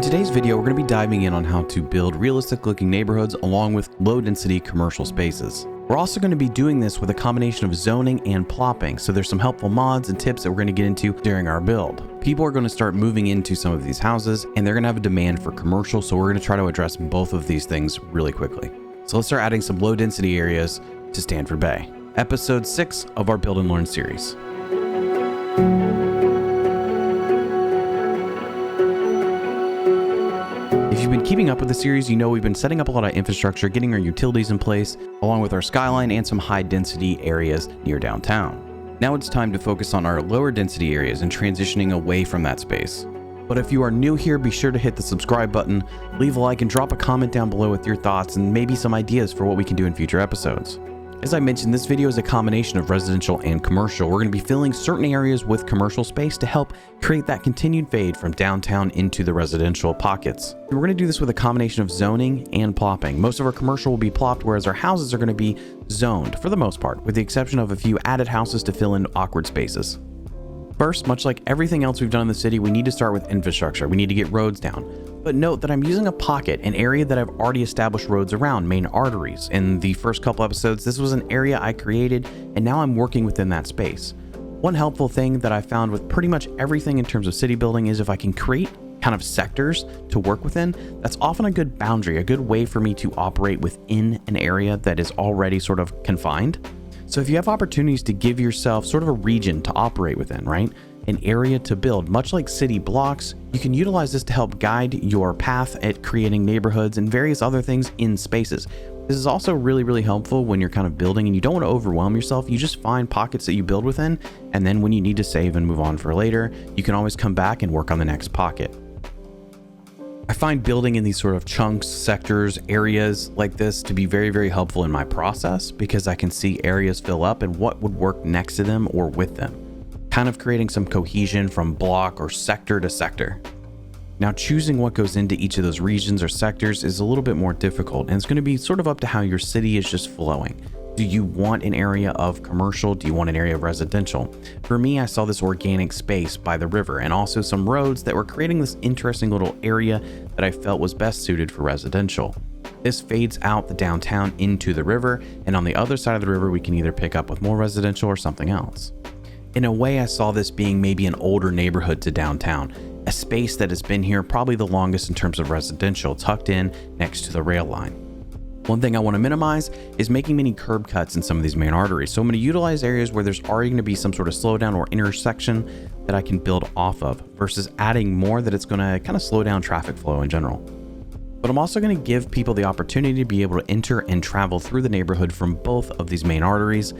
today's video, we're going to be diving in on how to build realistic looking neighborhoods along with low density commercial spaces. We're also going to be doing this with a combination of zoning and plopping, so there's some helpful mods and tips that we're going to get into during our build. People are going to start moving into some of these houses and they're going to have a demand for commercial, so we're going to try to address both of these things really quickly. So let's start adding some low density areas to Stanford Bay. Episode 6 of our Build and Learn series. If you've been keeping up with the series, you know we've been setting up a lot of infrastructure, getting our utilities in place, along with our skyline and some high density areas near downtown. Now it's time to focus on our lower density areas and transitioning away from that space. But if you are new here, be sure to hit the subscribe button, leave a like, and drop a comment down below with your thoughts and maybe some ideas for what we can do in future episodes. As I mentioned, this video is a combination of residential and commercial. We're going to be filling certain areas with commercial space to help create that continued fade from downtown into the residential pockets. We're going to do this with a combination of zoning and plopping. Most of our commercial will be plopped, whereas our houses are going to be zoned for the most part, with the exception of a few added houses to fill in awkward spaces. First, much like everything else we've done in the city, we need to start with infrastructure. We need to get roads down. But note that I'm using a pocket, an area that I've already established roads around, main arteries. In the first couple episodes, this was an area I created, and now I'm working within that space. One helpful thing that I found with pretty much everything in terms of city building is if I can create kind of sectors to work within, that's often a good boundary, a good way for me to operate within an area that is already sort of confined. So if you have opportunities to give yourself sort of a region to operate within, right? An area to build, much like city blocks, you can utilize this to help guide your path at creating neighborhoods and various other things in spaces. This is also really helpful when you're kind of building and you don't want to overwhelm yourself. You just find pockets that you build within, and then when you need to save and move on for later, you can always come back and work on the next pocket. I find building in these sort of chunks, sectors, areas like this to be very helpful in my process because I can see areas fill up and what would work next to them or with them, kind of creating some cohesion from block or sector to sector. Now, choosing what goes into each of those regions or sectors is a little bit more difficult, and it's going to be sort of up to how your city is just flowing. Do you want an area of commercial? Do you want an area of residential? For me, I saw this organic space by the river and also some roads that were creating this interesting little area that I felt was best suited for residential. This fades out the downtown into the river, and on the other side of the river, we can either pick up with more residential or something else. In a way, I saw this being maybe an older neighborhood to downtown, a space that has been here probably the longest in terms of residential, tucked in next to the rail line. One thing I want to minimize is making many curb cuts in some of these main arteries. So I'm going to utilize areas where there's already going to be some sort of slowdown or intersection that I can build off of versus adding more that it's going to kind of slow down traffic flow in general. But I'm also going to give people the opportunity to be able to enter and travel through the neighborhood from both of these main arteries.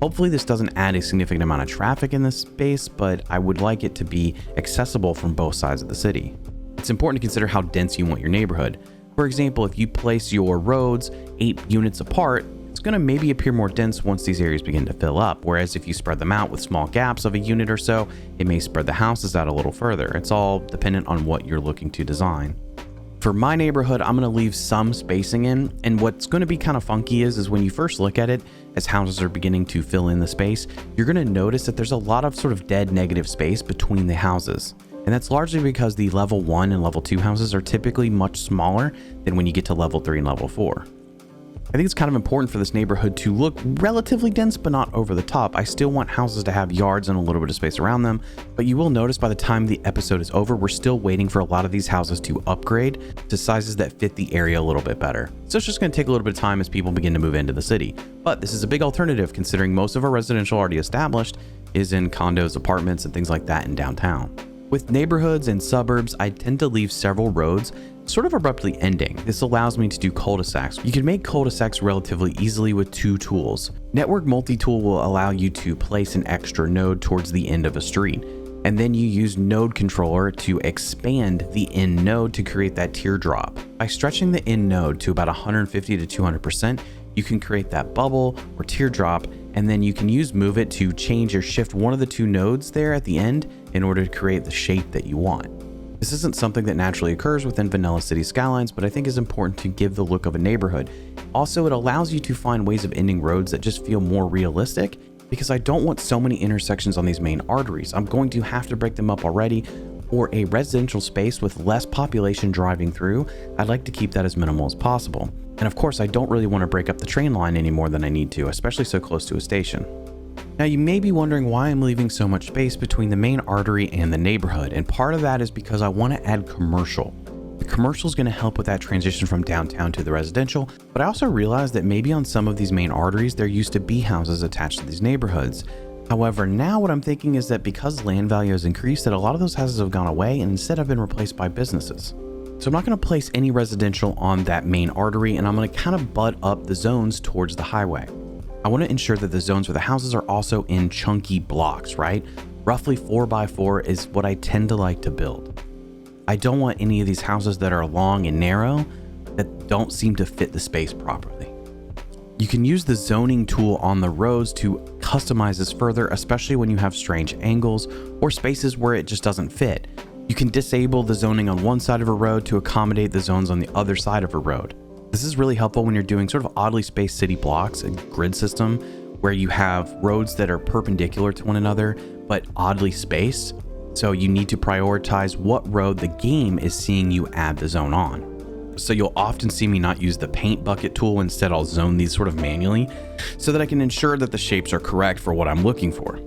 Hopefully this doesn't add a significant amount of traffic in this space, but I would like it to be accessible from both sides of the city. It's important to consider how dense you want your neighborhood. For example, if you place your roads 8 units apart, it's going to maybe appear more dense once these areas begin to fill up, whereas if you spread them out with small gaps of a unit or so, it may spread the houses out a little further. It's all dependent on what you're looking to design. For my neighborhood, I'm going to leave some spacing in, and what's going to be kind of funky is when you first look at it, as houses are beginning to fill in the space, you're going to notice that there's a lot of sort of dead negative space between the houses. And that's largely because the level 1 and level 2 houses are typically much smaller than when you get to level 3 and level 4. I think it's kind of important for this neighborhood to look relatively dense, but not over the top. I still want houses to have yards and a little bit of space around them, but you will notice by the time the episode is over, we're still waiting for a lot of these houses to upgrade to sizes that fit the area a little bit better. So it's just going to take a little bit of time as people begin to move into the city. But this is a big alternative considering most of our residential already established is in condos, apartments, and things like that in downtown. With neighborhoods and suburbs, I tend to leave several roads sort of abruptly ending. This allows me to do cul-de-sacs. You can make cul-de-sacs relatively easily with 2 tools. Network multi-tool will allow you to place an extra node towards the end of a street, and then you use node controller to expand the end node to create that teardrop. By stretching the end node to about 150 to 200%, you can create that bubble or teardrop, and then you can use Move It to change or shift one of the 2 nodes there at the end in order to create the shape that you want. This isn't something that naturally occurs within vanilla city skylines, but I think is important to give the look of a neighborhood. Also, it allows you to find ways of ending roads that just feel more realistic because I don't want so many intersections on these main arteries. I'm going to have to break them up already, or a residential space with less population driving through, I'd like to keep that as minimal as possible. And of course, I don't really want to break up the train line any more than I need to, especially so close to a station. Now, you may be wondering why I'm leaving so much space between the main artery and the neighborhood, and part of that is because I want to add commercial. The commercial is going to help with that transition from downtown to the residential, but I also realized that maybe on some of these main arteries, there used to be houses attached to these neighborhoods. However, now what I'm thinking is that because land value has increased, that a lot of those houses have gone away and instead have been replaced by businesses. So I'm not going to place any residential on that main artery, and I'm going to kind of butt up the zones towards the highway. I want to ensure that the zones for the houses are also in chunky blocks, right? Roughly 4x4 is what I tend to like to build. I don't want any of these houses that are long and narrow that don't seem to fit the space properly. You can use the zoning tool on the roads to customize this further, especially when you have strange angles or spaces where it just doesn't fit. You can disable the zoning on one side of a road to accommodate the zones on the other side of a road. This is really helpful when you're doing sort of oddly spaced city blocks, a grid system where you have roads that are perpendicular to one another, but oddly spaced. So you need to prioritize what road the game is seeing you add the zone on. So you'll often see me not use the paint bucket tool. Instead, I'll zone these sort of manually so that I can ensure that the shapes are correct for what I'm looking for.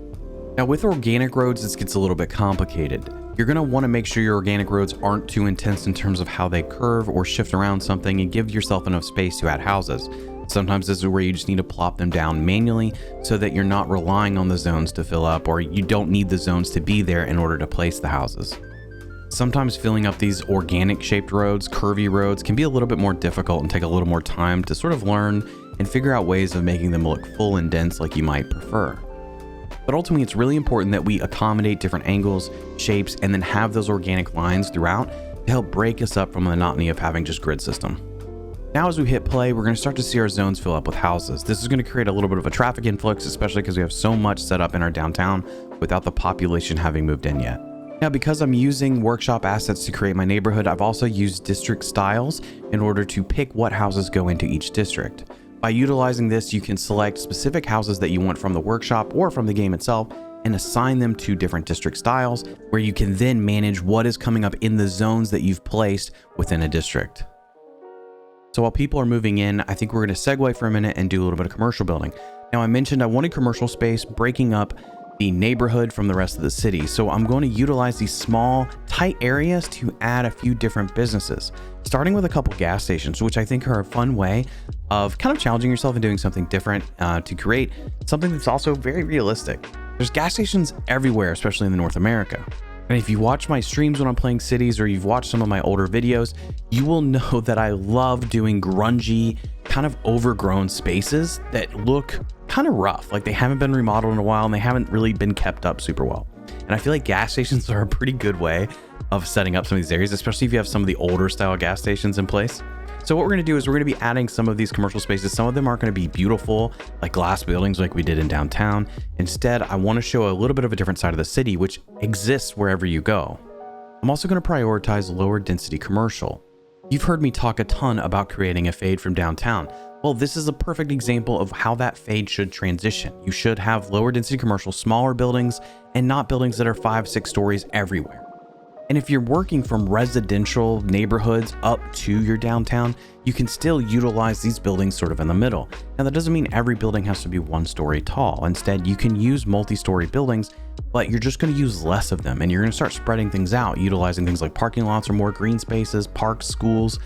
Now with organic roads, this gets a little bit complicated. You're going to want to make sure your organic roads aren't too intense in terms of how they curve or shift around something, and give yourself enough space to add houses. Sometimes this is where you just need to plop them down manually so that you're not relying on the zones to fill up, or you don't need the zones to be there in order to place the houses. Sometimes filling up these organic shaped roads, curvy roads, can be a little bit more difficult and take a little more time to sort of learn and figure out ways of making them look full and dense like you might prefer. But ultimately, it's really important that we accommodate different angles, shapes, and then have those organic lines throughout to help break us up from the monotony of having just grid system. Now, as we hit play, we're going to start to see our zones fill up with houses. This is going to create a little bit of a traffic influx, especially because we have so much set up in our downtown without the population having moved in yet. Now, because I'm using workshop assets to create my neighborhood, I've also used district styles in order to pick what houses go into each district. By utilizing this, you can select specific houses that you want from the workshop or from the game itself and assign them to different district styles, where you can then manage what is coming up in the zones that you've placed within a district. So while people are moving in, I think we're going to segue for a minute and do a little bit of commercial building. Now, I mentioned I wanted commercial space breaking up the neighborhood from the rest of the city. So I'm going to utilize these small, tight areas to add a few different businesses, starting with a couple gas stations, which I think are a fun way of kind of challenging yourself and doing something different to create something that's also very realistic. There's gas stations everywhere, especially in North America. And if you watch my streams when I'm playing cities, or you've watched some of my older videos, you will know that I love doing grungy, kind of overgrown spaces that look kind of rough, like they haven't been remodeled in a while and they haven't really been kept up super well. And I feel like gas stations are a pretty good way of setting up some of these areas, especially if you have some of the older style gas stations in place. So what we're going to do is we're going to be adding some of these commercial spaces. Some of them aren't going to be beautiful, like glass buildings like we did in downtown. Instead, I want to show a little bit of a different side of the city, which exists wherever you go. I'm also going to prioritize lower density commercial. You've heard me talk a ton about creating a fade from downtown. Well, this is a perfect example of how that fade should transition. You should have lower density commercial, smaller buildings, and not buildings that are 5-6 stories everywhere. And if you're working from residential neighborhoods up to your downtown, you can still utilize these buildings sort of in the middle. Now, that doesn't mean every building has to be 1 story tall. Instead, you can use multi-story buildings, but you're just going to use less of them. And you're going to start spreading things out, utilizing things like parking lots or more green spaces, parks, schools.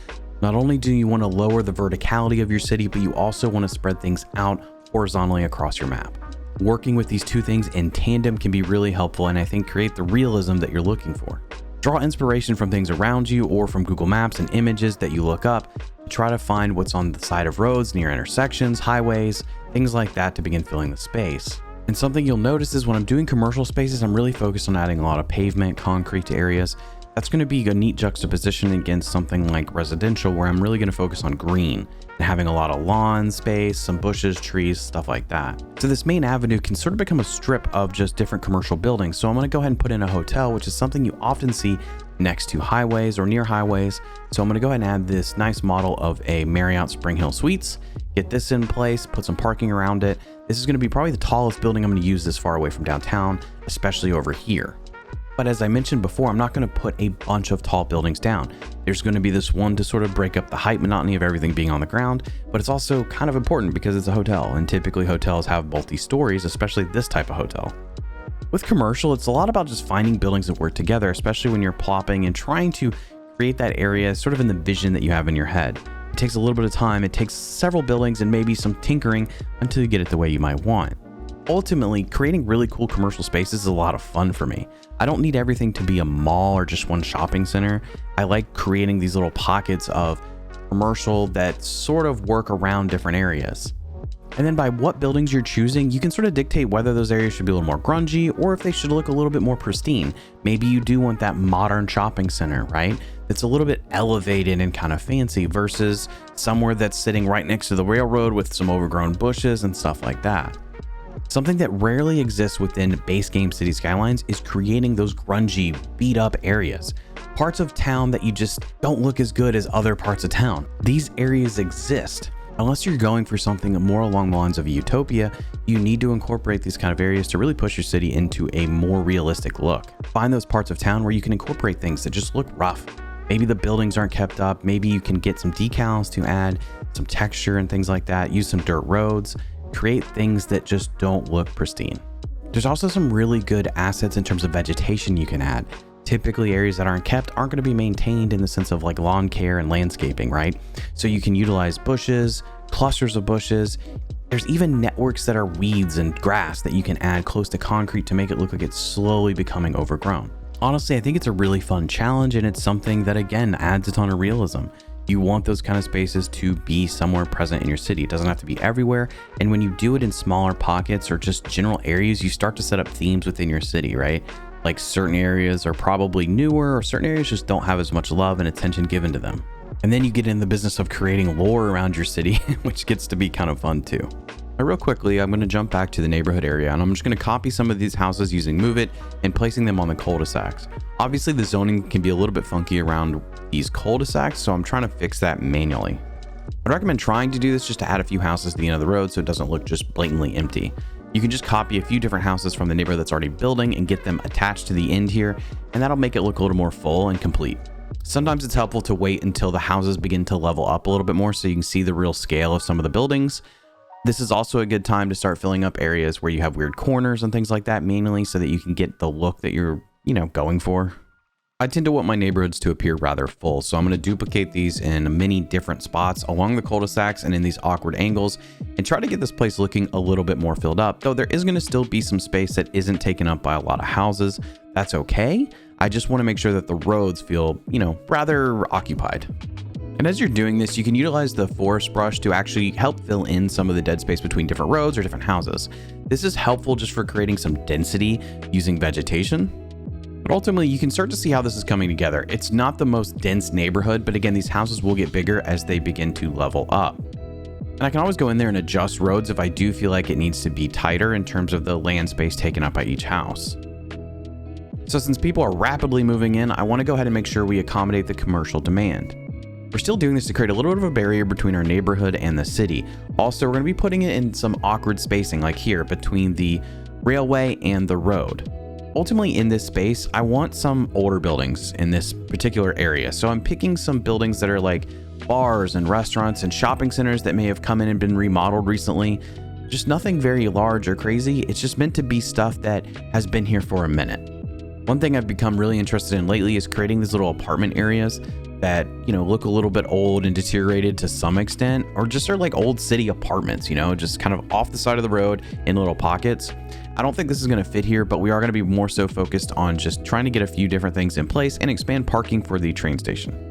Not only do you want to lower the verticality of your city, but you also want to spread things out horizontally across your map. Working with these two things in tandem can be really helpful, and I think create the realism that you're looking for. Draw inspiration from things around you or from Google Maps and images that you look up, and try to find what's on the side of roads, near intersections, highways, things like that to begin filling the space. And something you'll notice is when I'm doing commercial spaces, I'm really focused on adding a lot of pavement, concrete to areas. That's going to be a neat juxtaposition against something like residential, where I'm really going to focus on green and having a lot of lawn space, some bushes, trees, stuff like that. So this main avenue can sort of become a strip of just different commercial buildings. So I'm going to go ahead and put in a hotel, which is something you often see next to highways or near highways. So I'm going to go ahead and add this nice model of a Marriott Spring Hill Suites, get this in place, put some parking around it. This is going to be probably the tallest building I'm going to use this far away from downtown, especially over here. But as I mentioned before, I'm not going to put a bunch of tall buildings down. There's going to be this one to sort of break up the height monotony of everything being on the ground, but it's also kind of important because it's a hotel, and typically hotels have multi-stories, especially this type of hotel. With commercial, it's a lot about just finding buildings that work together, especially when you're plopping and trying to create that area sort of in the vision that you have in your head. It takes a little bit of time, it takes several buildings and maybe some tinkering until you get it the way you might want. Ultimately, creating really cool commercial spaces is a lot of fun for me. I don't need everything to be a mall or just one shopping center. I like creating these little pockets of commercial that sort of work around different areas. And then by what buildings you're choosing, you can sort of dictate whether those areas should be a little more grungy or if they should look a little bit more pristine. Maybe you do want that modern shopping center, right? That's a little bit elevated and kind of fancy versus somewhere that's sitting right next to the railroad with some overgrown bushes and stuff like that. Something that rarely exists within base game City Skylines is creating those grungy, beat up areas. Parts of town that you just don't look as good as other parts of town. These areas exist. Unless you're going for something more along the lines of a utopia, you need to incorporate these kind of areas to really push your city into a more realistic look. Find those parts of town where you can incorporate things that just look rough. Maybe the buildings aren't kept up. Maybe you can get some decals to add some texture and things like that. Use some dirt roads. Create things that just don't look pristine. There's also some really good assets in terms of vegetation you can add. Typically areas that aren't kept aren't going to be maintained in the sense of like lawn care and landscaping, right? So you can utilize bushes, clusters of bushes. There's even networks that are weeds and grass that you can add close to concrete to make it look like it's slowly becoming overgrown. Honestly, I think it's a really fun challenge, and it's something that again adds a ton of realism. You want those kind of spaces to be somewhere present in your city. It doesn't have to be everywhere. And when you do it in smaller pockets or just general areas, you start to set up themes within your city, right? Like certain areas are probably newer, or certain areas just don't have as much love and attention given to them. And then you get in the business of creating lore around your city, which gets to be kind of fun too. Now, real quickly, I'm going to jump back to the neighborhood area, and I'm just going to copy some of these houses using Move It and placing them on the cul-de-sacs. Obviously, the zoning can be a little bit funky around these cul-de-sacs, so I'm trying to fix that manually. I'd recommend trying to do this just to add a few houses to the end of the road so it doesn't look just blatantly empty. You can just copy a few different houses from the neighborhood that's already building and get them attached to the end here, and that'll make it look a little more full and complete. Sometimes it's helpful to wait until the houses begin to level up a little bit more so you can see the real scale of some of the buildings. This is also a good time to start filling up areas where you have weird corners and things like that manually so that you can get the look that you're, going for. I tend to want my neighborhoods to appear rather full, so I'm going to duplicate these in many different spots along the cul-de-sacs and in these awkward angles and try to get this place looking a little bit more filled up, though there is going to still be some space that isn't taken up by a lot of houses. That's okay. I just want to make sure that the roads feel, rather occupied. And as you're doing this, you can utilize the forest brush to actually help fill in some of the dead space between different roads or different houses. This is helpful just for creating some density using vegetation. But ultimately, you can start to see how this is coming together. It's not the most dense neighborhood, but again, these houses will get bigger as they begin to level up. And I can always go in there and adjust roads if I do feel like it needs to be tighter in terms of the land space taken up by each house. So since people are rapidly moving in, I want to go ahead and make sure we accommodate the commercial demand. We're still doing this to create a little bit of a barrier between our neighborhood and the city. Also, we're going to be putting it in some awkward spacing like here between the railway and the road. Ultimately, in this space, I want some older buildings in this particular area. So I'm picking some buildings that are like bars and restaurants and shopping centers that may have come in and been remodeled recently. Just nothing very large or crazy. It's just meant to be stuff that has been here for a minute. One thing I've become really interested in lately is creating these little apartment areas that, look a little bit old and deteriorated to some extent, or just are like old city apartments, just kind of off the side of the road in little pockets. I don't think this is going to fit here, but we are going to be more so focused on just trying to get a few different things in place and expand parking for the train station.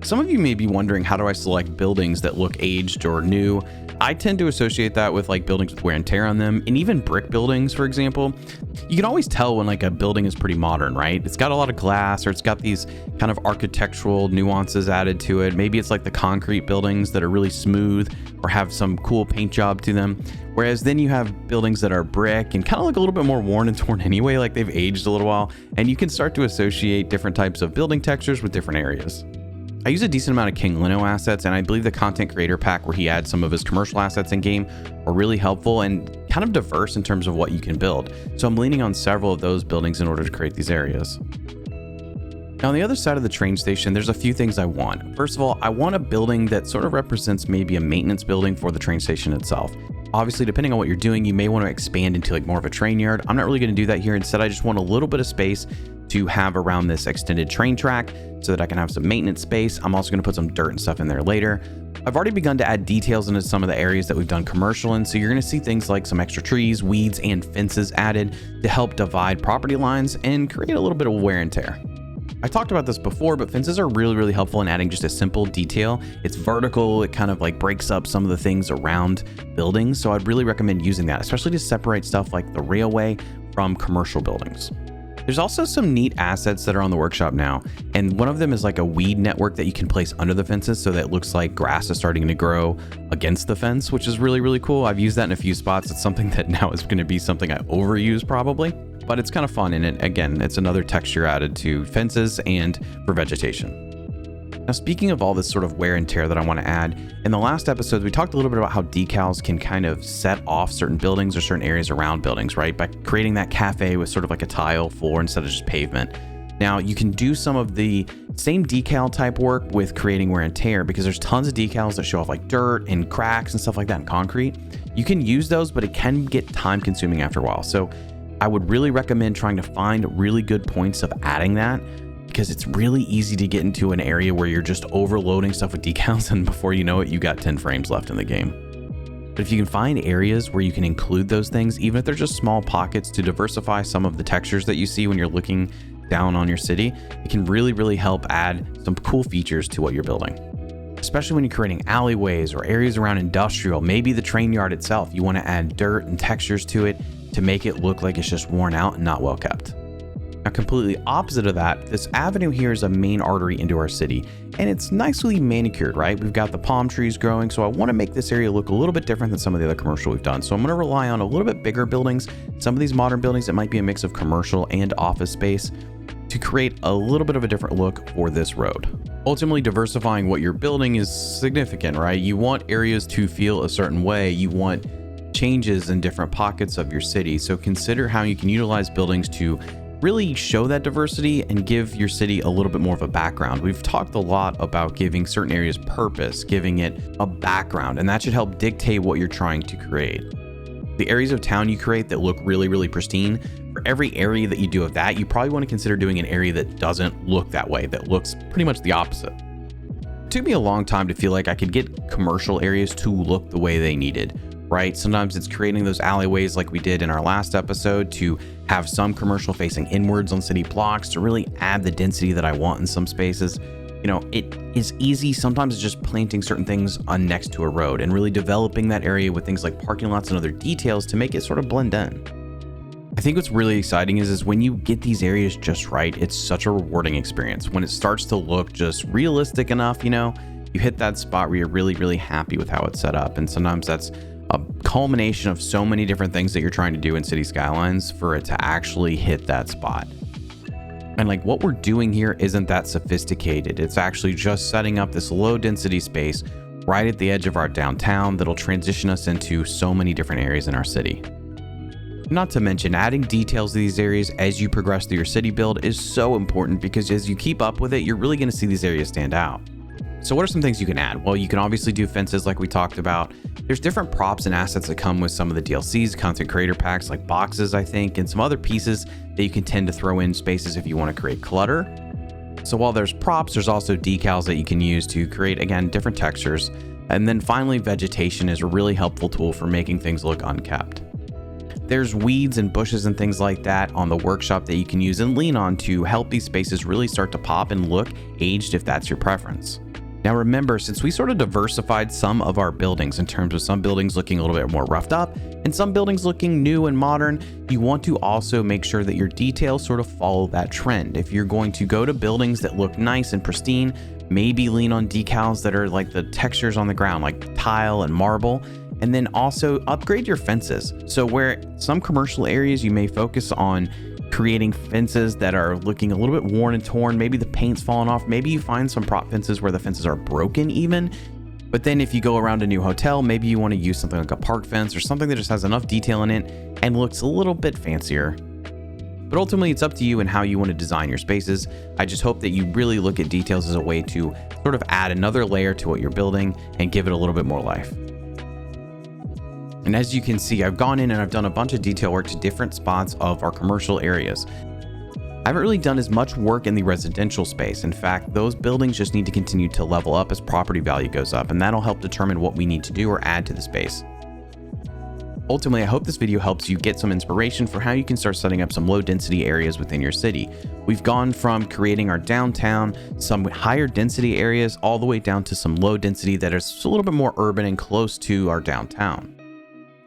Some of you may be wondering, how do I select buildings that look aged or new? I tend to associate that with like buildings with wear and tear on them, and even brick buildings, for example. You can always tell when like a building is pretty modern, right? It's got a lot of glass, or it's got these kind of architectural nuances added to it. Maybe it's like the concrete buildings that are really smooth or have some cool paint job to them. Whereas then you have buildings that are brick and kind of look a little bit more worn and torn anyway, like they've aged a little while, and you can start to associate different types of building textures with different areas. I use a decent amount of King Lino assets, and I believe the content creator pack where he adds some of his commercial assets in game are really helpful and kind of diverse in terms of what you can build. So I'm leaning on several of those buildings in order to create these areas. Now on the other side of the train station, there's a few things I want. First of all, I want a building that sort of represents maybe a maintenance building for the train station itself. Obviously, depending on what you're doing, you may want to expand into like more of a train yard. I'm not really going to do that here. Instead, I just want a little bit of space to have around this extended train track so that I can have some maintenance space. I'm also going to put some dirt and stuff in there later. I've already begun to add details into some of the areas that we've done commercial in, so you're going to see things like some extra trees, weeds, and fences added to help divide property lines and create a little bit of wear and tear. I talked about this before, but fences are really helpful in adding just a simple detail. It's vertical, it kind of like breaks up some of the things around buildings, so I'd really recommend using that, especially to separate stuff like the railway from commercial buildings. There's also some neat assets that are on the workshop now, and one of them is like a weed network that you can place under the fences so that it looks like grass is starting to grow against the fence, which is really cool. I've used that in a few spots. It's something that now is going to be something I overuse probably, but it's kind of fun, and it's another texture added to fences and for vegetation. Now, speaking of all this sort of wear and tear that I want to add, in the last episode, we talked a little bit about how decals can kind of set off certain buildings or certain areas around buildings, right? By creating that cafe with sort of like a tile floor instead of just pavement. Now, you can do some of the same decal type work with creating wear and tear because there's tons of decals that show off like dirt and cracks and stuff like that in concrete. You can use those, but it can get time consuming after a while. So I would really recommend trying to find really good points of adding that, because it's really easy to get into an area where you're just overloading stuff with decals, and before you know it, you got 10 frames left in the game. But if you can find areas where you can include those things, even if they're just small pockets, to diversify some of the textures that you see when you're looking down on your city, it can really help add some cool features to what you're building. Especially when you're creating alleyways or areas around industrial, maybe the train yard itself, you want to add dirt and textures to it to make it look like it's just worn out and not well kept. Now, completely opposite of that, this avenue here is a main artery into our city, and it's nicely manicured, right? We've got the palm trees growing, so I want to make this area look a little bit different than some of the other commercial we've done. So I'm going to rely on a little bit bigger buildings, some of these modern buildings that might be a mix of commercial and office space, to create a little bit of a different look for this road. Ultimately, diversifying what you're building is significant, right? You want areas to feel a certain way. You want changes in different pockets of your city. So consider how you can utilize buildings to really show that diversity and give your city a little bit more of a background. We've talked a lot about giving certain areas purpose, giving it a background, and that should help dictate what you're trying to create. The areas of town you create that look really pristine, for every area that you do of that, you probably want to consider doing an area that doesn't look that way, that looks pretty much the opposite. It took me a long time to feel like I could get commercial areas to look the way they needed, right? Sometimes it's creating those alleyways like we did in our last episode to have some commercial facing inwards on city blocks to really add the density that I want in some spaces. You know, it is easy sometimes it's just planting certain things on next to a road and really developing that area with things like parking lots and other details to make it sort of blend in. I think what's really exciting is when you get these areas just right, it's such a rewarding experience. When it starts to look just realistic enough, you know, you hit that spot where you're really happy with how it's set up. And sometimes that's a culmination of so many different things that you're trying to do in City Skylines for it to actually hit that spot. And like what we're doing here isn't that sophisticated. It's actually just setting up this low density space right at the edge of our downtown that'll transition us into so many different areas in our city. Not to mention, adding details to these areas as you progress through your city build is so important, because as you keep up with it, you're really going to see these areas stand out. So what are some things you can add? Well, you can obviously do fences like we talked about. There's different props and assets that come with some of the DLCs, content creator packs, like boxes, I think, and some other pieces that you can tend to throw in spaces if you want to create clutter. So while there's props, there's also decals that you can use to create, again, different textures. And then finally, vegetation is a really helpful tool for making things look unkept. There's weeds and bushes and things like that on the workshop that you can use and lean on to help these spaces really start to pop and look aged if that's your preference. Now remember, since we sort of diversified some of our buildings in terms of some buildings looking a little bit more roughed up and some buildings looking new and modern, you want to also make sure that your details sort of follow that trend. If you're going to go to buildings that look nice and pristine, maybe lean on decals that are like the textures on the ground, like tile and marble. And then also upgrade your fences. So where some commercial areas you may focus on creating fences that are looking a little bit worn and torn. Maybe the paint's fallen off. Maybe you find some prop fences where the fences are broken even. But then if you go around a new hotel, maybe you want to use something like a park fence or something that just has enough detail in it and looks a little bit fancier. But ultimately, it's up to you and how you want to design your spaces. I just hope that you really look at details as a way to sort of add another layer to what you're building and give it a little bit more life. And as you can see, I've gone in and I've done a bunch of detail work to different spots of our commercial areas. I haven't really done as much work in the residential space. In fact, those buildings just need to continue to level up as property value goes up, and that'll help determine what we need to do or add to the space. Ultimately, I hope this video helps you get some inspiration for how you can start setting up some low density areas within your city. We've gone from creating our downtown, some higher density areas, all the way down to some low density that is a little bit more urban and close to our downtown.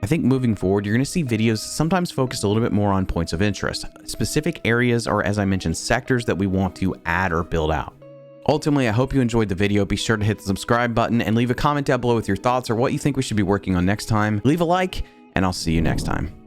I think moving forward, you're going to see videos sometimes focused a little bit more on points of interest, specific areas, or as I mentioned, sectors that we want to add or build out. Ultimately, I hope you enjoyed the video. Be sure to hit the subscribe button and leave a comment down below with your thoughts or what you think we should be working on next time. Leave a like, and I'll see you next time.